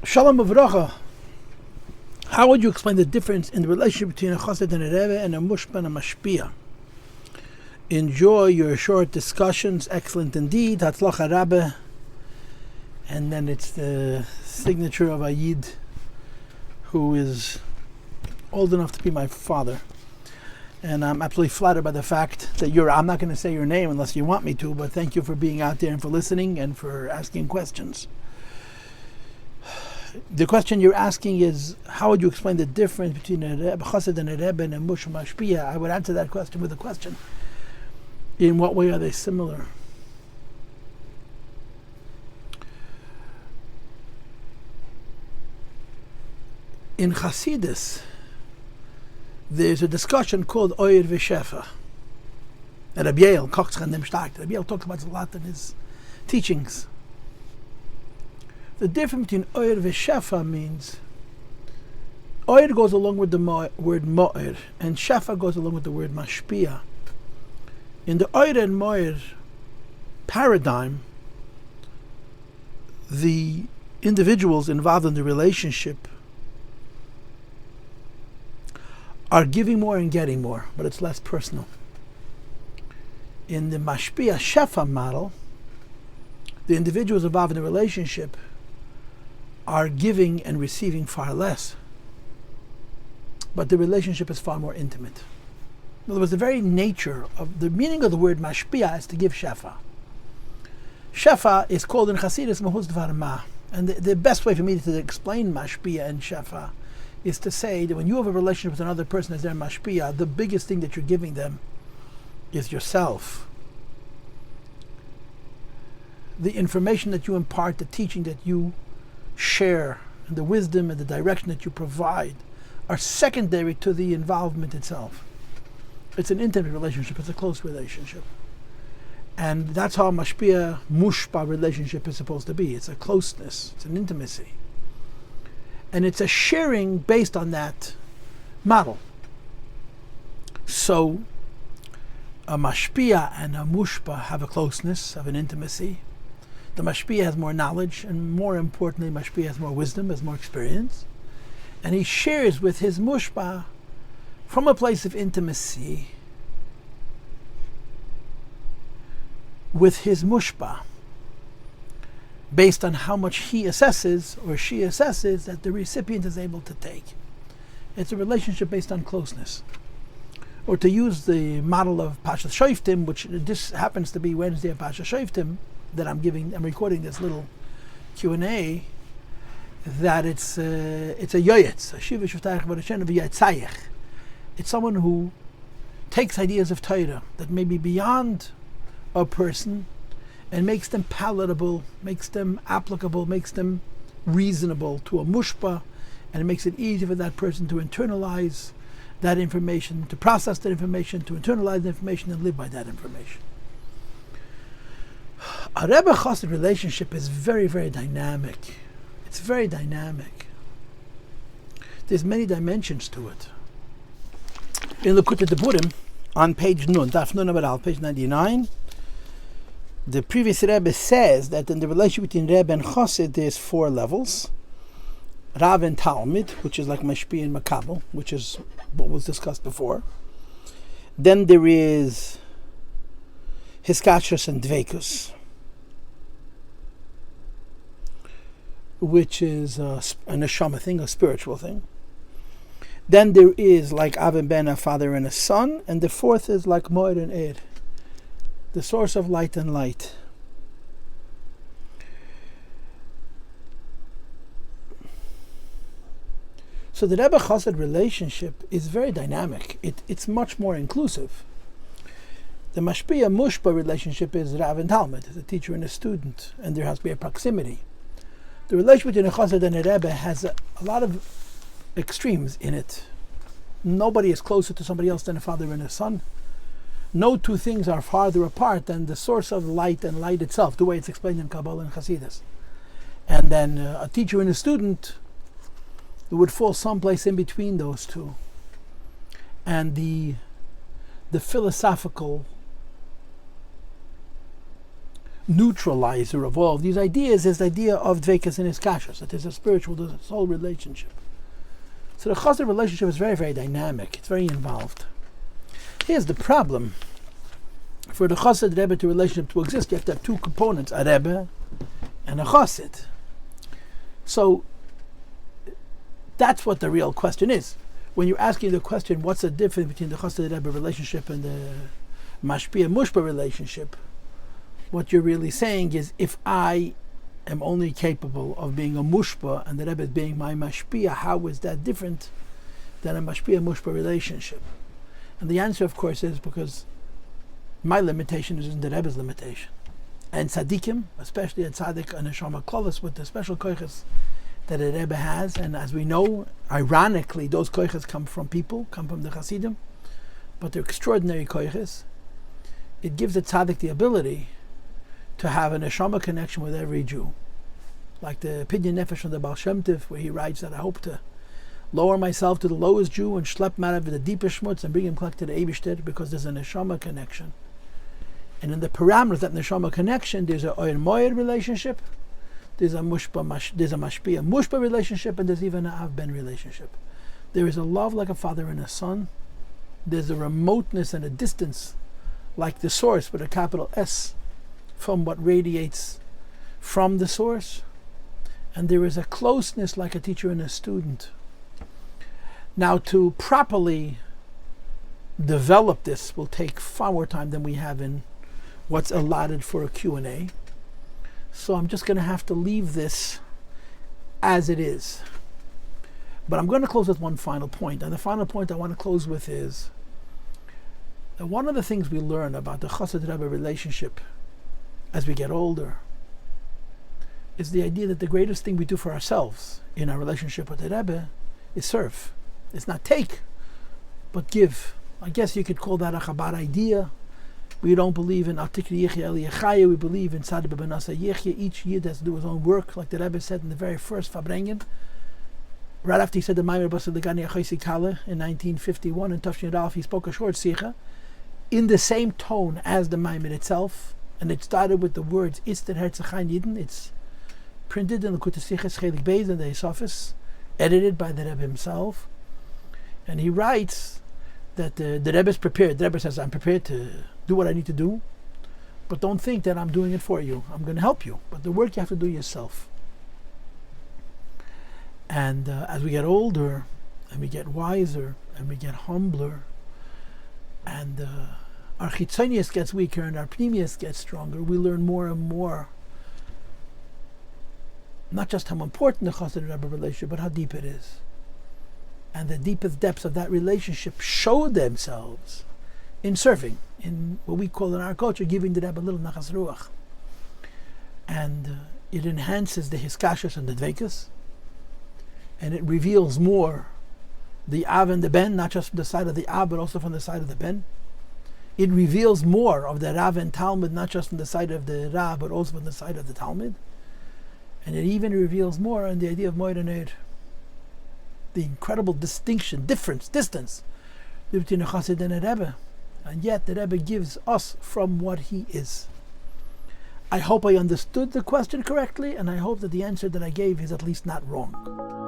Shalom Avracha. How would you explain the difference in the relationship between a chassid and a Rebbe and a Mashpia and a Mashpia? Enjoy your short discussions. Excellent indeed. Hatzlacha Rebbe. And then it's the signature of a Yid who is old enough to be my father. And I'm absolutely flattered by the fact that I'm not going to say your name unless you want me to, but thank you for being out there and for listening and for asking questions. The question you're asking is, how would you explain the difference between a chassid and a Rebbe and a Mashpia? I would answer that question with a question. In what way are they similar? In Chassidus, there's a discussion called Oyer v'Shefa. And Rabbi Yossi Paltiel talks about it a lot in his teachings. The difference between Oyer v'Shefa means Oyer goes along with the word Mo'er, and Shefa goes along with the word Mashpia. In the Oyer and Mo'er paradigm, the individuals involved in the relationship are giving more and getting more, but it's less personal. In the Mashpia Shefa model, the individuals involved in the relationship are giving and receiving far less, but the relationship is far more intimate. In other words, the very nature of the meaning of the word Mashpia is to give Shefa. Shefa is called in Chassidus Mahuz Dvar Ma, and the best way for me to explain Mashpia and Shefa is to say that when you have a relationship with another person as their Mashpia, the biggest thing that you're giving them is yourself. The information that you impart, the teaching that you share, and the wisdom and the direction that you provide are secondary to the involvement itself. It's an intimate relationship, it's a close relationship. And that's how Mashpia Mushpa relationship is supposed to be. It's a closeness, it's an intimacy. And it's a sharing based on that model. So a Mashpia and a Mushpa have a closeness, have an intimacy. The Mashpia has more knowledge, and more importantly, Mashpia has more wisdom, has more experience. And he shares with his Mushpa from a place of intimacy with his Mushpa, based on how much he assesses or she assesses that the recipient is able to take. It's a relationship based on closeness. Or to use the model of Pasha Shoftim, which this happens to be Wednesday of Pasha Shoftim, that I'm recording this little Q&A, that it's a yoyetz, a shiva shuftayich v'rashen v'yatzayich. It's someone who takes ideas of Torah that may be beyond a person and makes them palatable, makes them applicable, makes them reasonable to a mushpa, and it makes it easy for that person to internalize that information, to process that information, to internalize the information and live by that information. A Rebbe Chassid relationship is very, very dynamic. It's very dynamic. There's many dimensions to it. In Likutei Deburim, on page Nun, Daf Nun Amud Al, page 99, the previous Rebbe says that in the relationship between Rebbe and Chassid, there's 4 levels. Rav and Talmid, which is like Mashpia and Makabel, which is what was discussed before. Then there is Hiskachus and Dveikus, which is a neshama thing, a spiritual thing. Then there is like Av and Ben, a father and a son, and the 4th is like Moed and Er, the source of light and light. So the Rebbe Chassid relationship is very dynamic. It's much more inclusive. The Mashpia Mushpa relationship is Rav and Talmid, the teacher and a student, and there has to be a proximity. The relationship between a Chassid and a Rebbe has a lot of extremes in it. Nobody is closer to somebody else than a father and a son. No 2 things are farther apart than the source of light and light itself, the way it's explained in Kabbalah and Chassidus. And then a teacher and a student would fall someplace in between those 2. And the philosophical neutralizer of all of these ideas is the idea of dveikus and iskashus, that there's a spiritual, there's a soul relationship. So the chassid relationship is very, very dynamic. It's very involved. Here's the problem. For the chassid Rebbe to relationship to exist, you have to have two components, a Rebbe and a chassid. So that's what the real question is. When you're asking the question, what's the difference between the chassid Rebbe relationship and the Mashpia Mushpa relationship, what you're really saying is, if I am only capable of being a Mushpa and the Rebbe is being my Mashpia, how is that different than a Mashpia Mushpa relationship? And the answer, of course, is because my limitation isn't the Rebbe's limitation. And tzaddikim, especially a tzaddik and a neshama klolos with the special koiches that a Rebbe has, and as we know, ironically, those koiches come from people, come from the Hasidim, but they're extraordinary koiches. It gives the tzaddik the ability to have a neshama connection with every Jew. Like the Pidyon Nefesh from the Baal Shem Tov, where he writes that I hope to lower myself to the lowest Jew and schlep him out of the deepest shmutz and bring him back to the Eibishter, because there's a neshama connection. And in the parameters of that neshama connection, there's a oyer moyer relationship, there's a mashpia mushpa relationship, and there's even an av ben relationship. There is a love like a father and a son. There's a remoteness and a distance like the source with a capital S from what radiates from the source. And there is a closeness like a teacher and a student. Now, to properly develop this will take far more time than we have in what's allotted for a Q&A. So I'm just going to have to leave this as it is. But I'm going to close with one final point. And the final point I want to close with is that one of the things we learn about the Chassid Rebbe relationship as we get older is the idea that the greatest thing we do for ourselves in our relationship with the Rebbe is serve. It's not take, but give. I guess you could call that a Chabad idea. We don't believe in Atikri Yechya Eli Yechaya. We believe in Tzad B'Benasa Yechya. Each Yid has to do his own work, like the Rebbe said in the very first Fabrengen. Right after he said the Maimer Basa Legani Achei Temimim in 1951 in Tafshin Ralph, he spoke a short Sikha in the same tone as the Maimer itself, and it started with the words Ister Herzachain Yidden. It's printed in the Likutei Sichos Chelik Beis in the Esophagus, edited by the Rebbe himself, and he writes that the Rebbe is prepared. The Rebbe says, I'm prepared to do what I need to do, but don't think that I'm doing it for you. I'm going to help you, but the work you have to do yourself. And as we get older, and we get wiser, and we get humbler, and our chitzonius gets weaker, and our pnimius gets stronger, we learn more and more, not just how important the Chassid Rebbe relationship, but how deep it is. And the deepest depths of that relationship show themselves in serving, in what we call in our culture, giving the Rebbe a little nachas ruach. And it enhances the hiskashus and the dveikus, and it reveals more the av and the ben, not just from the side of the av, but also from the side of the ben. It reveals more of the Rav and Talmud, not just from the side of the Rav, but also from the side of the Talmud. And it even reveals more on the idea of Moed and Eid, the incredible distinction, difference, distance between a Chassid and a Rebbe. And yet the Rebbe gives us from what he is. I hope I understood the question correctly, and I hope that the answer that I gave is at least not wrong.